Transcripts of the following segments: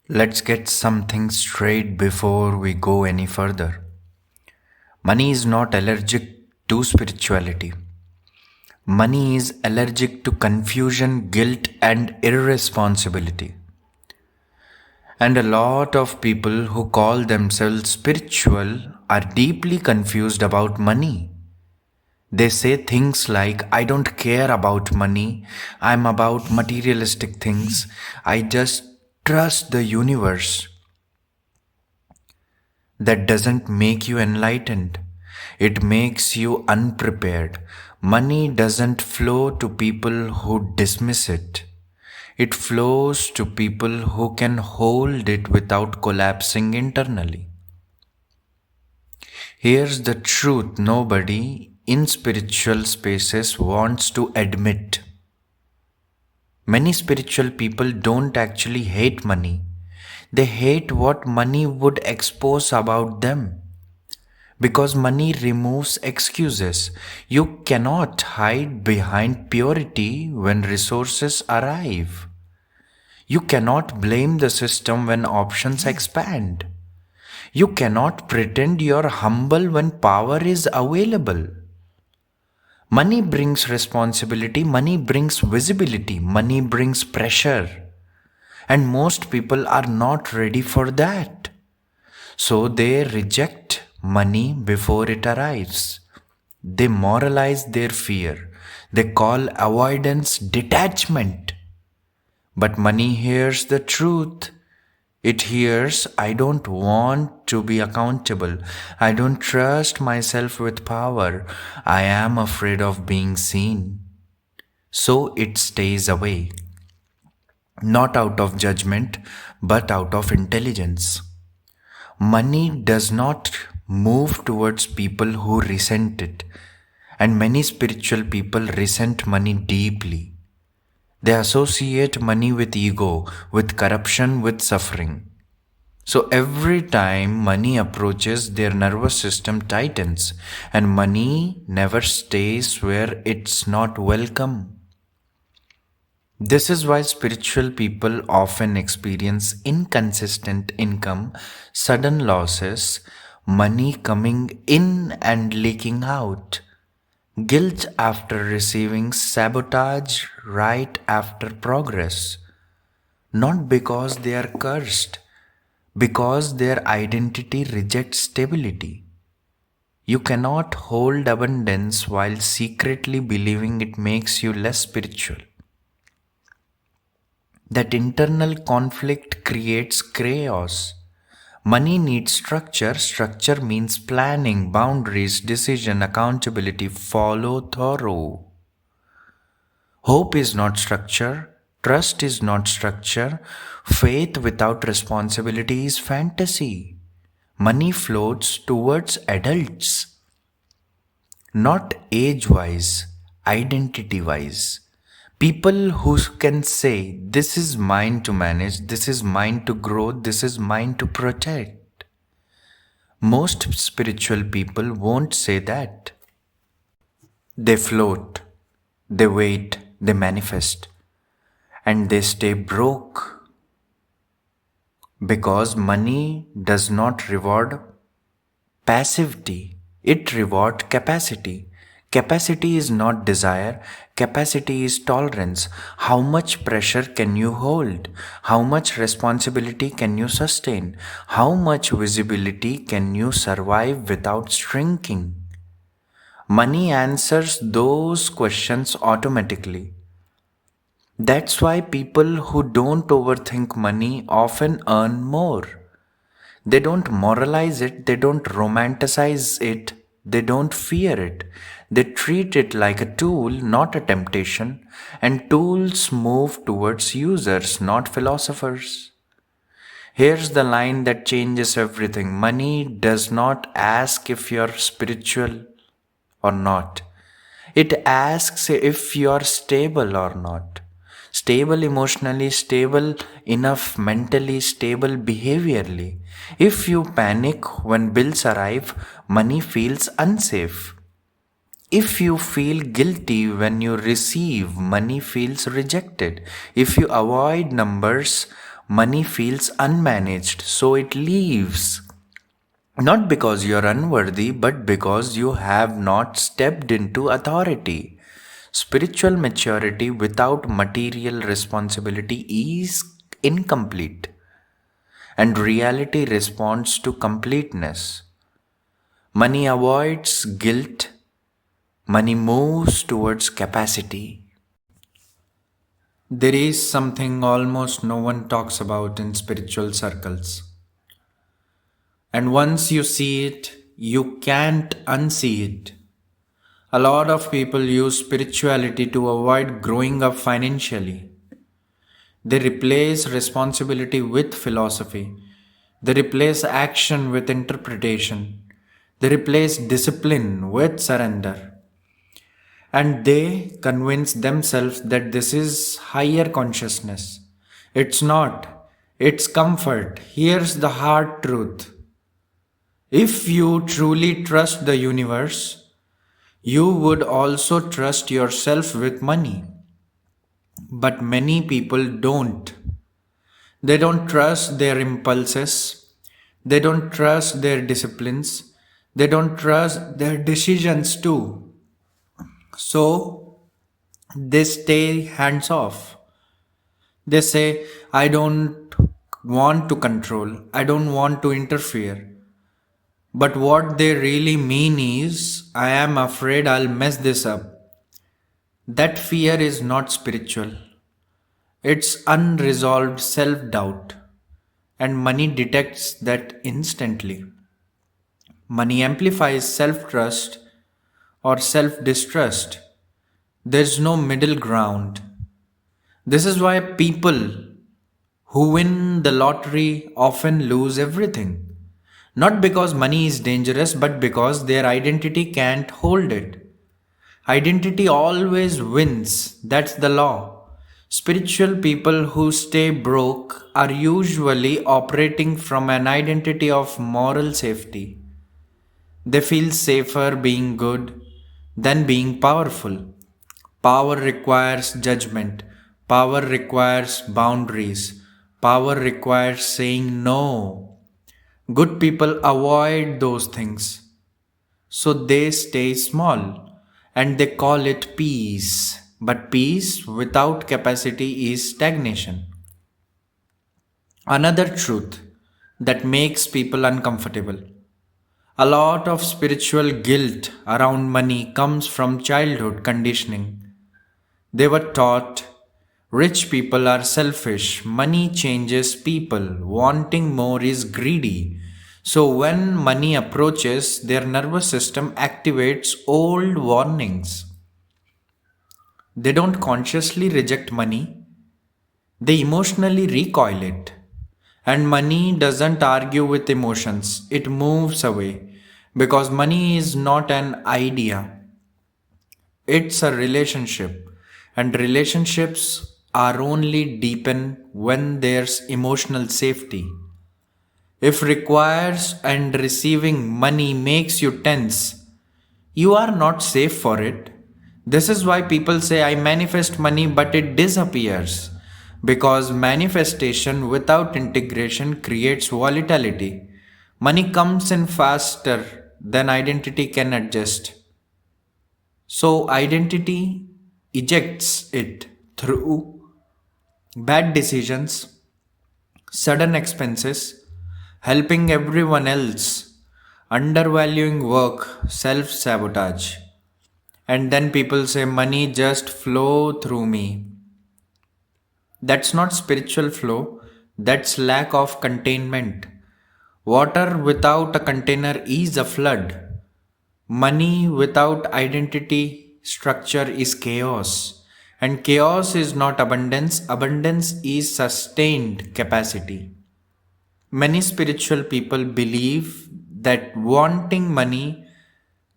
Let's get something straight before we go any further. Money is not allergic to spirituality. Money is allergic to confusion, guilt, and irresponsibility. And a lot of people who call themselves spiritual are deeply confused about money. They say things like, I don't care about money, I'm about materialistic things, I just trust the universe. That doesn't make you enlightened. It makes you unprepared. Money doesn't flow to people who dismiss it. It flows to people who can hold it without collapsing internally. Here's the truth nobody in spiritual spaces wants to admit. Many spiritual people don't actually hate money. They hate what money would expose about them. Because money removes excuses. You cannot hide behind purity when resources arrive. You cannot blame the system when options expand. You cannot pretend you're humble when power is available. Money brings responsibility, money brings visibility, money brings pressure. And most people are not ready for that. So they reject money before it arrives. They moralize their fear. They call avoidance detachment. But money hears the truth. It hears, I don't want to be accountable. I don't trust myself with power. I am afraid of being seen. So it stays away. Not out of judgment, but out of intelligence. Money does not move towards people who resent it, and many spiritual people resent money deeply. They associate money with ego, with corruption, with suffering. So every time money approaches, their nervous system tightens, and money never stays where it's not welcome. This is why spiritual people often experience inconsistent income, sudden losses, money coming in and leaking out, guilt after receiving, sabotage right after progress. Not because they are cursed, because their identity rejects stability. You cannot hold abundance while secretly believing it makes you less spiritual. That internal conflict creates chaos. Money needs structure. Structure means planning, boundaries, decision, accountability, follow thorough. Hope is not structure. Trust is not structure. Faith without responsibility is fantasy. Money floats towards adults, not age-wise, identity-wise. People who can say, this is mine to manage, this is mine to grow, this is mine to protect. Most spiritual people won't say that. They float, they wait, they manifest, and they stay broke. Because money does not reward passivity, it rewards capacity. Capacity is not desire, capacity is tolerance. How much pressure can you hold? How much responsibility can you sustain? How much visibility can you survive without shrinking? Money answers those questions automatically. That's why people who don't overthink money often earn more. They don't moralize it, they don't romanticize it, they don't fear it. They treat it like a tool, not a temptation, and tools move towards users, not philosophers. Here's the line that changes everything. Money does not ask if you're spiritual or not. It asks if you're stable or not. Stable emotionally, stable enough mentally, stable behaviorally. If you panic when bills arrive, money feels unsafe. If you feel guilty when you receive, money feels rejected. If you avoid numbers, Money feels unmanaged, so it leaves. Not because you're unworthy, but because you have not stepped into authority. Spiritual maturity without material responsibility is incomplete, and reality responds to completeness. Money avoids guilt, money moves towards capacity. There is something almost no one talks about in spiritual circles. And once you see it, you can't unsee it. A lot of people use spirituality to avoid growing up financially. They replace responsibility with philosophy. They replace action with interpretation. They replace discipline with surrender. And they convince themselves that this is higher consciousness. It's not, it's comfort. Here's the hard truth: if you truly trust the universe, you would also trust yourself with money. But many people don't. They don't trust their impulses. They don't trust their disciplines. They don't trust their decisions too. So they stay hands off. They say, I don't want to control. I don't want to interfere. But what they really mean is, I am afraid I'll mess this up. That fear is not spiritual, it's unresolved self doubt, and money detects that instantly. Money amplifies self trust or self distrust. There's no middle ground. This is why people who win the lottery often lose everything. Not because money is dangerous, but because their identity can't hold it. Identity always wins, that's the law. Spiritual people who stay broke are usually operating from an identity of moral safety. They feel safer being good than being powerful. Power requires judgment, power requires boundaries, power requires saying no. Good people avoid those things. So they stay small and they call it peace. But peace without capacity is stagnation. Another truth that makes people uncomfortable. A lot of spiritual guilt around money comes from childhood conditioning. They were taught rich people are selfish, money changes people, wanting more is greedy. So, when money approaches, their nervous system activates old warnings. They don't consciously reject money, they emotionally recoil it. And money doesn't argue with emotions, it moves away. Because money is not an idea, it's a relationship. And relationships are only deepen when there's emotional safety. If requires and receiving money makes you tense, you are not safe for it. This is why people say, I manifest money but it disappears. Because manifestation without integration creates volatility. Money comes in faster than identity can adjust. So identity ejects it through bad decisions, sudden expenses, helping everyone else, undervaluing work, self sabotage. And then people say money just flow through me. That's not spiritual flow, that's lack of containment. Water without a container is a flood. Money without identity structure is chaos. And chaos is not abundance, abundance is sustained capacity. Many spiritual people believe that wanting money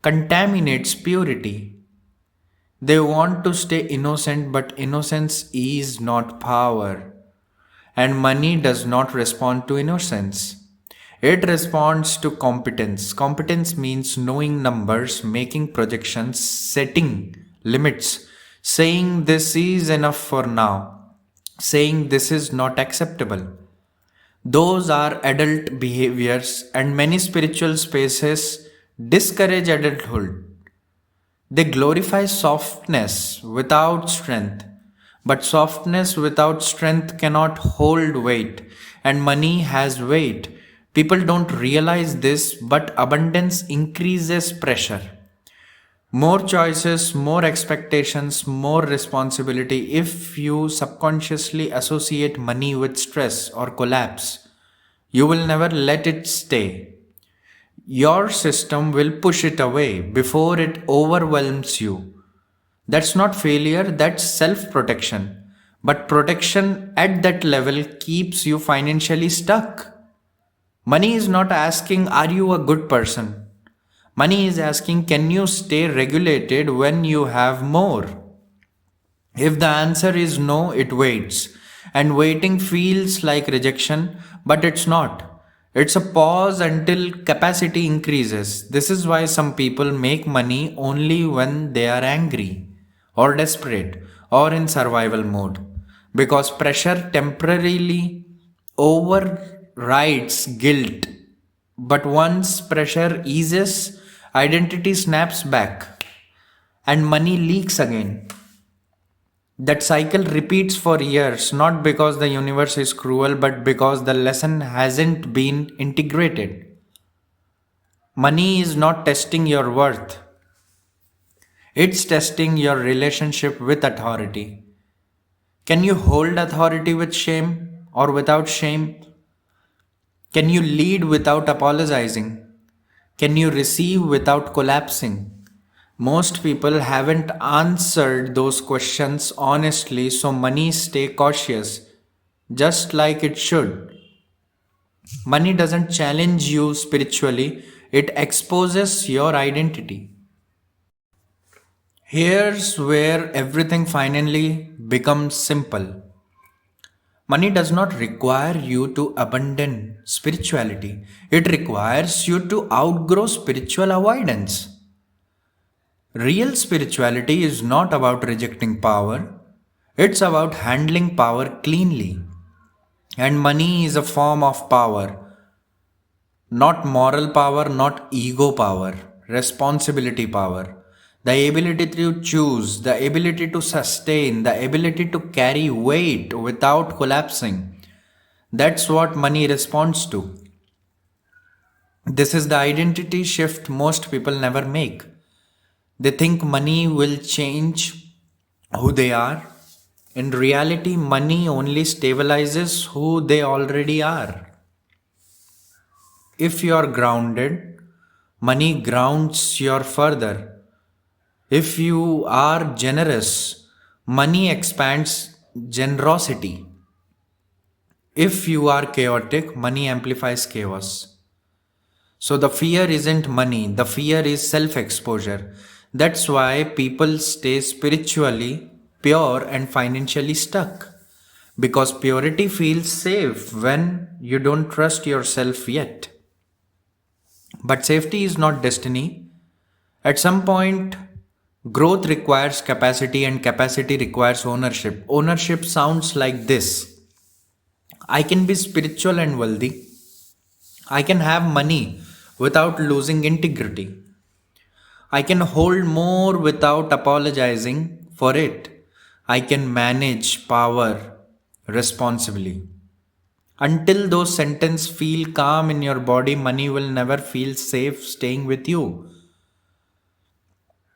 contaminates purity. They want to stay innocent, but innocence is not power. And money does not respond to innocence. It responds to competence. Competence means knowing numbers, making projections, setting limits, saying this is enough for now. saying this is not acceptable. Those are adult behaviors, and many spiritual spaces discourage adulthood. They glorify softness without strength. But softness without strength cannot hold weight, and money has weight. People don't realize this, but abundance increases pressure. More choices, more expectations, more responsibility. If you subconsciously associate money with stress or collapse, you will never let it stay. Your system will push it away before it overwhelms you. That's not failure, that's self protection. But protection at that level keeps you financially stuck. Money is not asking, are you a good person? Money is asking, can you stay regulated when you have more? If the answer is no, it waits. And waiting feels like rejection, but it's not. It's a pause until capacity increases. This is why some people make money only when they are angry, or desperate, or in survival mode. Because pressure temporarily overrides guilt. But once pressure eases, identity snaps back and money leaks again. That cycle repeats for years, not because the universe is cruel, but because the lesson hasn't been integrated. Money is not testing your worth, it's testing your relationship with authority. Can you hold authority with shame or without shame? Can you lead without apologizing? Can you receive without collapsing? Most people haven't answered those questions honestly, so money stay cautious, just like it should. Money doesn't challenge you spiritually, it exposes your identity. Here's where everything finally becomes simple. Money does not require you to abandon spirituality, it requires you to outgrow spiritual avoidance. Real spirituality is not about rejecting power, it's about handling power cleanly. And money is a form of power, not moral power, not ego power, responsibility power. The ability to choose, the ability to sustain, the ability to carry weight without collapsing. That's what money responds to. This is the identity shift most people never make. They think money will change who they are. In reality, money only stabilizes who they already are. If you are grounded, money grounds you further. If you are generous, money expands generosity. If you are chaotic, money amplifies chaos. So the fear isn't money, the fear is self exposure. That's why people stay spiritually pure and financially stuck. Because purity feels safe when you don't trust yourself yet. But safety is not destiny. At some point, growth requires capacity and capacity requires ownership. Ownership sounds like this: I can be spiritual and wealthy. I can have money without losing integrity. I can hold more without apologizing for it. I can manage power responsibly. Until those sentences feel calm in your body, money will never feel safe staying with you.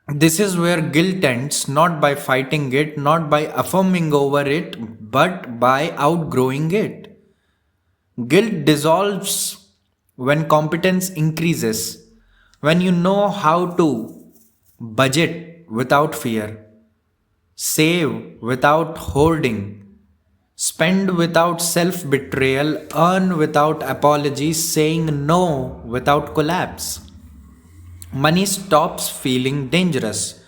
This is where guilt ends, not by fighting it, not by affirming over it, but by outgrowing it. Guilt dissolves when competence increases, when you know how to budget without fear, save without hoarding, spend without self betrayal, earn without apology, saying no without collapse. Money stops feeling dangerous.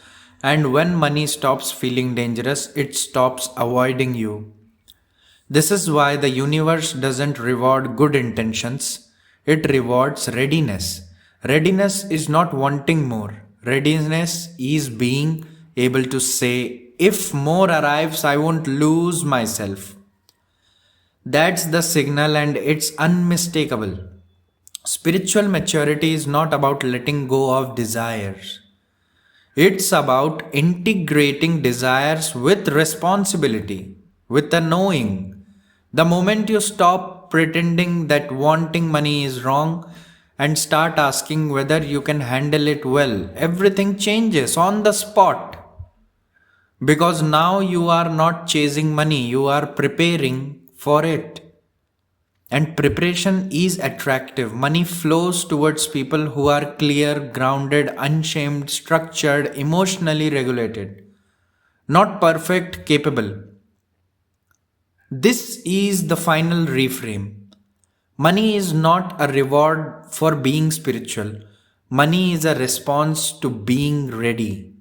And when money stops feeling dangerous, it stops avoiding you. This is why the universe doesn't reward good intentions, it rewards readiness. Readiness is not wanting more, readiness is being able to say, if more arrives, I won't lose myself. That's the signal, and it's unmistakable. Spiritual maturity is not about letting go of desires. It's about integrating desires with responsibility, with a knowing. The moment you stop pretending that wanting money is wrong and start asking whether you can handle it well, everything changes on the spot. Because now you are not chasing money, you are preparing for it. And preparation is attractive. Money flows towards people who are clear, grounded, unshamed, structured, emotionally regulated. Not perfect, capable. This is the final reframe. Money is not a reward for being spiritual. Money is a response to being ready.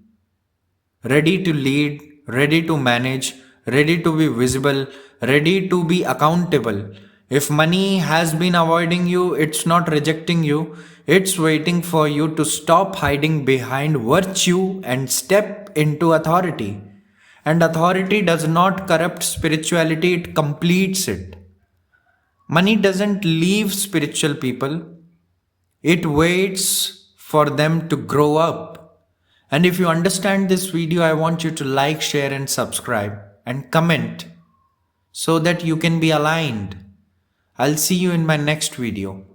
Ready to lead, ready to manage, ready to be visible, ready to be accountable. If money has been avoiding you, it's not rejecting you, it's waiting for you to stop hiding behind virtue and step into authority. And authority does not corrupt spirituality, it completes it. Money doesn't leave spiritual people, it waits for them to grow up. And if you understand this video, I want you to like, share, and subscribe and comment so that you can be aligned. I'll see you in my next video.